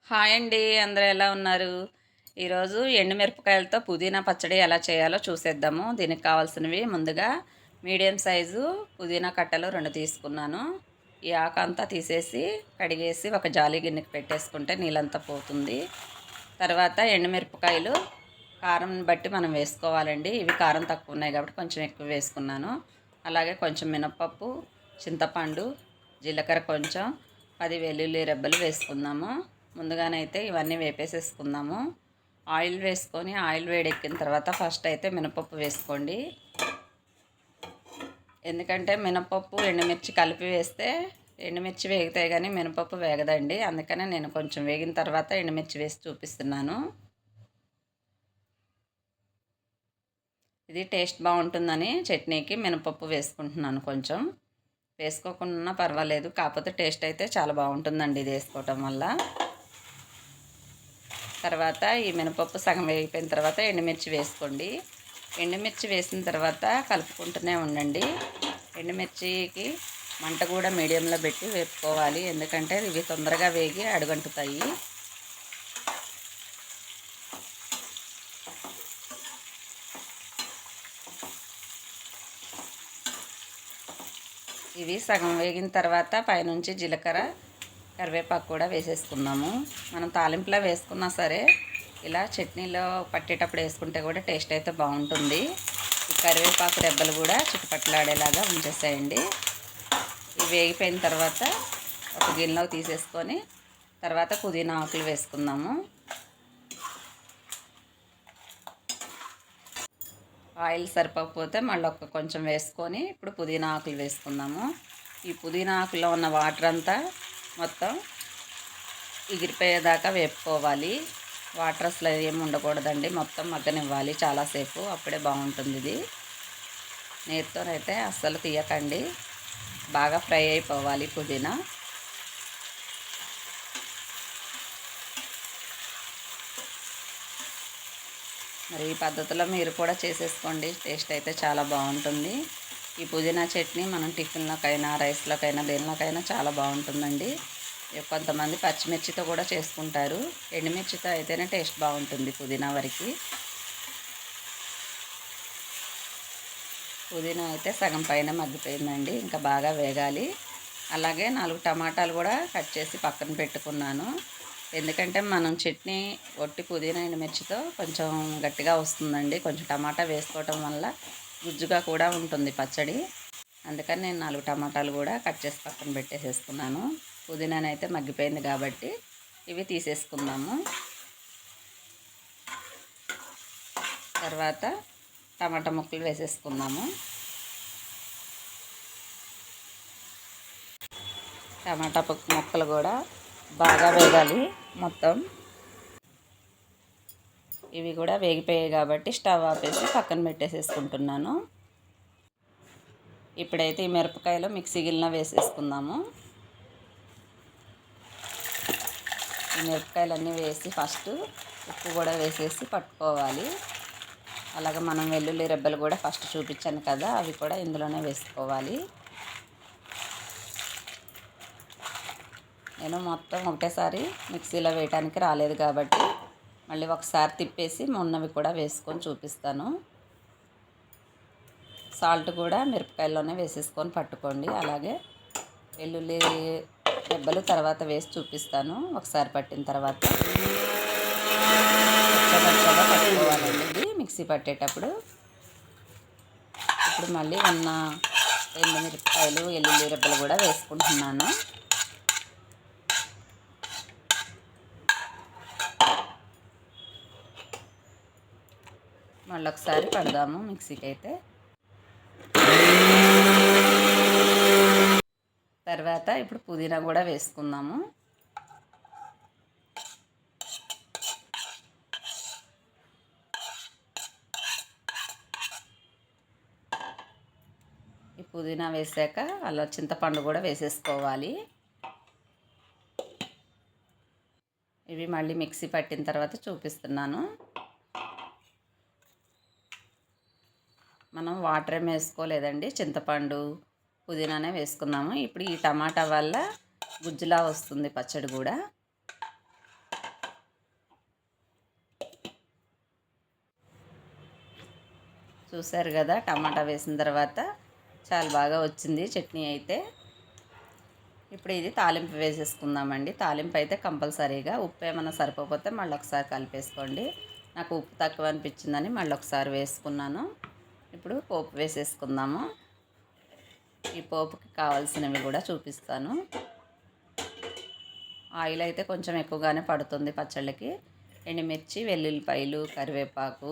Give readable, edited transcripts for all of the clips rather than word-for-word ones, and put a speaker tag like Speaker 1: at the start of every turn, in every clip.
Speaker 1: Hi అండి, అందరూ ఎలా ఉన్నారు? ఈరోజు ఎండుమిరపకాయలతో పుదీనా పచ్చడి ఎలా చేయాలో చూసేద్దాము. దీనికి కావాల్సినవి ముందుగా మీడియం సైజు పుదీనా కట్టలు 2 తీసుకున్నాను. ఈ ఆకంతా తీసేసి కడిగేసి ఒక జాలి గిన్నెకి పెట్టేసుకుంటే నీళ్ళంతా పోతుంది. తర్వాత ఎండుమిరపకాయలు కారం బట్టి మనం వేసుకోవాలండి. ఇవి కారం తక్కువ ఉన్నాయి కాబట్టి కొంచెం ఎక్కువ వేసుకున్నాను. అలాగే కొంచెం మినపప్పు, చింతపండు, జీలకర్ర కొంచెం, 10 వెల్లుల్లి రెబ్బలు వేసుకుందాము. ముందుగానైతే ఇవన్నీ వేపేసేసుకుందాము. ఆయిల్ వేసుకొని ఆయిల్ వేడెక్కిన తర్వాత ఫస్ట్ అయితే మినపప్పు వేసుకోండి. ఎందుకంటే మినపప్పు ఎండుమిర్చి కలిపి వేస్తే ఎండుమిర్చి వేగితే కానీ మినపప్పు వేగదండి. అందుకనే నేను కొంచెం వేగిన తర్వాత ఎండుమిర్చి వేసి చూపిస్తున్నాను. ఇది టేస్ట్ బాగుంటుందని చట్నీకి మినపప్పు వేసుకుంటున్నాను. కొంచెం వేసుకోకుండా పర్వాలేదు, కాకపోతే టేస్ట్ అయితే చాలా బాగుంటుందండి ఇది వేసుకోవటం వల్ల. తర్వాత ఈ మినపప్పు సగం వేగిపోయిన తర్వాత ఎండుమిర్చి వేసుకోండి. ఎండుమిర్చి వేసిన తర్వాత కలుపుకుంటూనే ఉండండి. ఎండుమిర్చికి మంట కూడా మీడియంలో పెట్టి వేపుకోవాలి, ఎందుకంటే ఇవి తొందరగా వేగి అడుగంటుతాయి. ఇవి సగం వేగిన తర్వాత పైనుంచి జీలకర్ర, కరివేపాకు కూడా వేసేసుకుందాము. మనం తాలింపులో వేసుకున్నా సరే ఇలా చట్నీలో పట్టేటప్పుడు వేసుకుంటే కూడా టేస్ట్ అయితే బాగుంటుంది. ఈ కరివేపాకు రెబ్బలు కూడా చిటపట్లాడేలాగా ఉంచేసేయండి. ఇవి వేగిపోయిన తర్వాత ఒక గిన్నెలో తీసేసుకొని తర్వాత పుదీనా ఆకులు వేసుకుందాము. ఆయిల్ సరిపోకపోతే మళ్ళీ కొంచెం వేసుకొని ఇప్పుడు పుదీనా ఆకులు వేసుకుందాము. ఈ పుదీనా ఆకులో ఉన్న వాటర్ అంతా మొత్తం ఎగిరిపోయేదాకా వేపుకోవాలి. వాటర్ అసలు ఏమి ఉండకూడదండి, మొత్తం మగ్గనివ్వాలి చాలాసేపు, అప్పుడే బాగుంటుంది. ఇది నీరుతోనైతే అస్సలు తీయకండి, బాగా ఫ్రై అయిపోవాలి పుదీనా. మరి ఈ పద్ధతిలో మీరు కూడా చేసేసుకోండి, టేస్ట్ అయితే చాలా బాగుంటుంది. ఈ పుదీనా చట్నీ మనం టిఫిన్లోకైనా రైస్లోకైనా దేనిలోకైనా చాలా బాగుంటుందండి. కొంతమంది పచ్చిమిర్చితో కూడా చేసుకుంటారు, ఎండుమిర్చితో అయితేనే టేస్ట్ బాగుంటుంది పుదీనా వరకు. పుదీనా అయితే సగం పైన మగ్గిపోయిందండి, ఇంకా బాగా వేగాలి. అలాగే 4 టమాటాలు కూడా కట్ చేసి పక్కన పెట్టుకున్నాను, ఎందుకంటే మనం చట్నీ ఒట్టి పుదీనా ఎండుమిర్చితో కొంచెం గట్టిగా వస్తుందండి. కొంచెం టమాటా వేసుకోవటం వల్ల గుజ్జుగా కూడా ఉంటుంది పచ్చడి. అందుకని నేను 4 టమాటాలు కూడా కట్ చేసి పక్కన పెట్టేసేసుకున్నాను. పుదీనానైతే మగ్గిపోయింది కాబట్టి ఇవి తీసేసుకుందాము. తర్వాత టమాటా ముక్కలు వేసేసుకుందాము. టమాటా ముక్కలు కూడా బాగా వేగాలి మొత్తం. ఇవి కూడా వేగిపోయాయి కాబట్టి స్టవ్ ఆపేసి పక్కన పెట్టేసేసుకుంటున్నాను. ఇప్పుడైతే ఈ మిరపకాయలు మిక్సీ గిన్నెలో వేసేసుకుందాము. ఈ మిరపకాయలన్నీ వేసి ఫస్ట్ ఉప్పు కూడా వేసేసి పట్టుకోవాలి. అలాగే మనం వెల్లుల్లి రెబ్బలు కూడా ఫస్ట్ చూపించాను కదా, అవి కూడా ఇందులోనే వేసుకోవాలి. నేను మొత్తం ఒకటేసారి మిక్సీలో వేయడానికి రాలేదు కాబట్టి మళ్ళీ ఒకసారి తిప్పేసి మొన్నవి కూడా వేసుకొని చూపిస్తాను. సాల్ట్ కూడా మిరపకాయల్లోనే వేసేసుకొని పట్టుకోండి. అలాగే వెల్లుల్లి రెబ్బలు తర్వాత వేసి చూపిస్తాను ఒకసారి పట్టిన తర్వాత. పచ్చగా పట్టుకోవాలండి ఇది మిక్సీ పట్టేటప్పుడు. ఇప్పుడు మళ్ళీ ఉన్న ఎండుమిరపకాయలు, వెల్లుల్లి రెబ్బలు కూడా వేసుకుంటున్నాను. మళ్ళీ ఒకసారి పడదాము మిక్సీకి అయితే. తర్వాత ఇప్పుడు పుదీనా కూడా వేసుకుందాము. ఈ పుదీనా వేసాక అలా చింతపండు కూడా వేసేసుకోవాలి. ఇవి మళ్ళీ మిక్సీ పట్టిన తర్వాత చూపిస్తున్నాను. మనం వాటర్ ఏమి వేసుకోలేదండి, చింతపండు పుదీనానే వేసుకున్నాము. ఇప్పుడు ఈ టమాటా వల్ల గుజ్జులా వస్తుంది పచ్చడి కూడా. చూసారు కదా, టమాటా వేసిన తర్వాత చాలా బాగా వచ్చింది చట్నీ అయితే. ఇప్పుడు ఇది తాలింపు వేసేసుకుందామండి. తాలింపు అయితే కంపల్సరీగా ఉప్పు ఏమైనా సరిపోతే మళ్ళీ ఒకసారి కలిపేసుకోండి. నాకు ఉప్పు తక్కువ అనిపించిందని మళ్ళీ ఒకసారి వేసుకున్నాను. ఇప్పుడు పోపు వేసేసుకుందాము. ఈ పోపుకి కావాల్సినవి కూడా చూపిస్తాను. ఆయిల్ అయితే కొంచెం ఎక్కువగానే పడుతుంది పచ్చళ్ళకి. ఎండుమిర్చి, వెల్లుల్లిపాయలు, కరివేపాకు,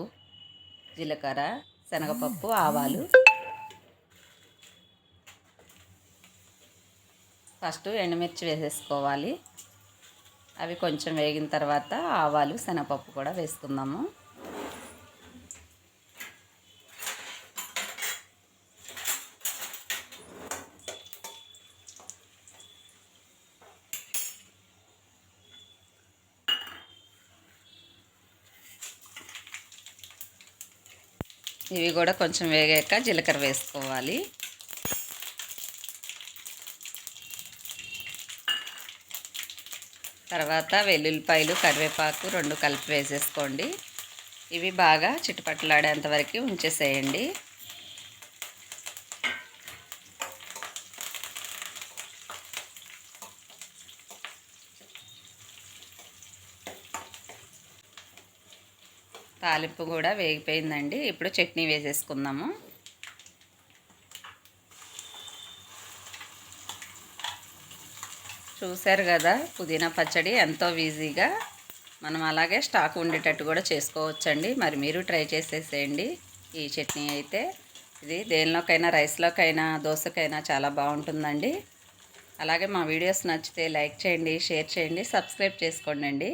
Speaker 1: జీలకర్ర, శనగపప్పు, ఆవాలు. ఫస్ట్ ఎండుమిర్చి వేసేసుకోవాలి. అవి కొంచెం వేగిన తర్వాత ఆవాలు, శనగపప్పు కూడా వేసుకుందాము. ఇవి కూడా కొంచెం వేగాక జీలకర్ర వేసుకోవాలి. తర్వాత వెల్లుల్లిపాయలు, కరివేపాకు 2 కలిపి వేసేసుకోండి. ఇవి బాగా చిటపటలాడేంత వరకు ఉంచేసేయండి. తాలింపు కూడా వేగిపోయిందండి. ఇప్పుడు చట్నీ వేసేసుకుందాము. చూశారు కదా, పుదీనా పచ్చడి ఎంతో ఈజీగా మనం అలాగే స్టాక్ ఉండేటట్టు కూడా చేసుకోవచ్చండి. మరి మీరు ట్రై చేసేసేయండి. ఈ చట్నీ అయితే ఇది దేనిలోకైనా, రైస్లోకైనా, దోశకైనా చాలా బాగుంటుందండి. అలాగే మా వీడియోస్ నచ్చితే లైక్ చేయండి, షేర్ చేయండి, సబ్స్క్రైబ్ చేసుకోండి.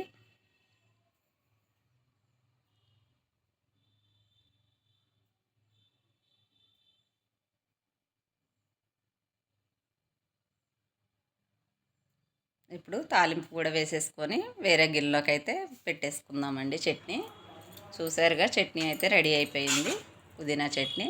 Speaker 1: ఇప్పుడు తాలింపు కూడా వేసేసుకొని వేరే గిన్నెలోకి అయితే పెట్టేసుకుందామండి చట్నీ. చూసారుగా, చట్నీ అయితే రెడీ అయిపోయింది, పుదీనా చట్నీ.